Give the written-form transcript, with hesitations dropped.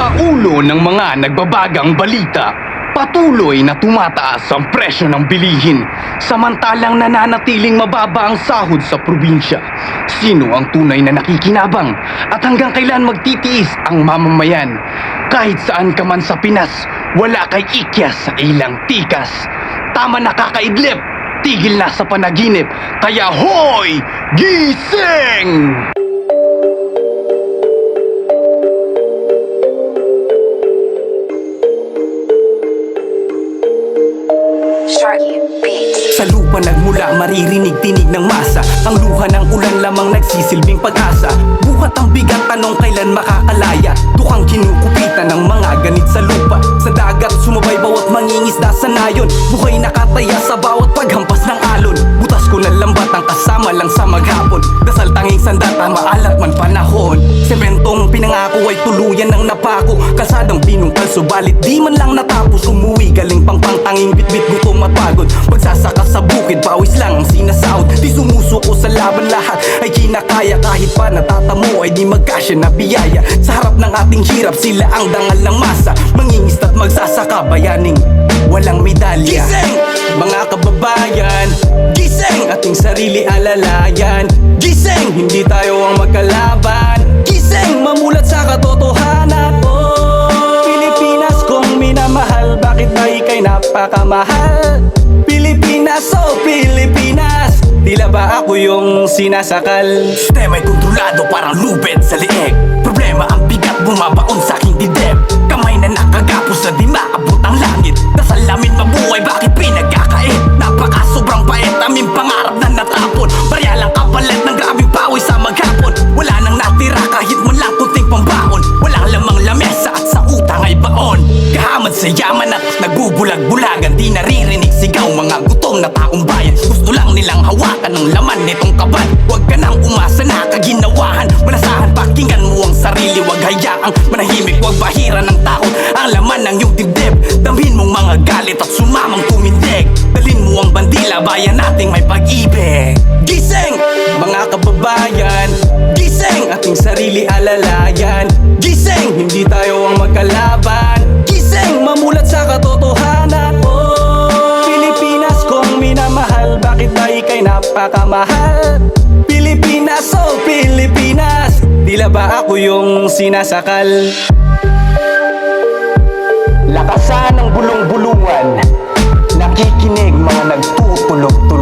Sa ulo ng mga nagbabagang balita, patuloy na tumataas ang presyo ng bilihin, samantalang nananatiling mababa ang sahod sa probinsya. Sino ang tunay na nakikinabang at hanggang kailan magtitiis ang mamamayan? Kahit saan ka man sa Pinas, wala kay ikyas sa ilang tikas. Tama na kakaidlip, tigil na sa panaginip, kaya hoy! Gising! Sa lupa nagmula, maririnig tinig ng masa. Ang luha ng ulan lamang nagsisilbing pag-asa. Buhat ang bigat, tanong kailan makakalaya. Dukang kinukupitan ng mga ganit sa lupa. Sa dagat sumabay bawat mangingisda sa nayon. Buhay nakataya sa bawat paghampas ng alon. Butas ko na lambat ang kasama lang sa maghapon. Dasal tanging sandata, maalat man panahon. Sementong pinangako ay tuluyan ng napako. Kalsadang binungkal subalit di man lang natapos. Umuwi galing pang tanging bitbit gutom at pagod. Pagsasaka sa bukid, pawis lang ang sinasahod. Di sumusuko sa laban, lahat ay kinakaya. Kahit pa natatamo ay di magkasya na biyaya. Sa harap ng ating hirap, sila ang dangal ng masa. Mangingista't magsasaka, bayaning walang medalya. Gising! Mga kababayan, gising! Ating sarili alalayan. Gising! Hindi tayo ang magkalaban. Gising! Mamulat sa katotohanan. Oh, Pilipinas kong minamahal, bakit ba ika'y napakamahal? Pilipinas, oh Pilipinas, tila ba ako yung sinasakal? Sistema'y kontrolado parang lubed sa lieg. Problema ang bigat bumabaon sa aking dibdib. Kamay na nakagapos na di maabot ang langit. Nasalamin mabuhay, bakit pinagkakait? Napaka sobrang pait, aming pangarap na natapon. Barya lang kapalit ng grabing pawis sa maghapon. Wala nang natira kahit man lang kunting pambaon. Walang lamang lamesa at sa utang ay baon. Kahamad sa yaman at nagbubulag-bulagan. Di naririnig sigaw mga gutom na taong bayan. Gusto lang nilang hawakan ng laman nitong kaban. Huwag ka nang umasa na kaginawahan. Malasahan, pakinggan mo ang sarili. Huwag hayaang manahimik, huwag bahira ng tao ang laman ng iyong dibdib. Damhin mong mga galit at sumamang tumindig. Dalhin mo ang bandila, bayan nating may pag-ibig. Gising! Mga kababayan, gising! Ating sarili alalayan. Gising! Hindi tayo ang magkalaban. Gising! Mamulat sa katotohanan. Oh, Pilipinas kong minamahal, bakit ba ika'y napakamahal? Pilipinas, oh Pilipinas, tila ba ako yung sinasakal? Lakasan ng bulong-bulungan, nakikinig mga nagtutulog-tulog.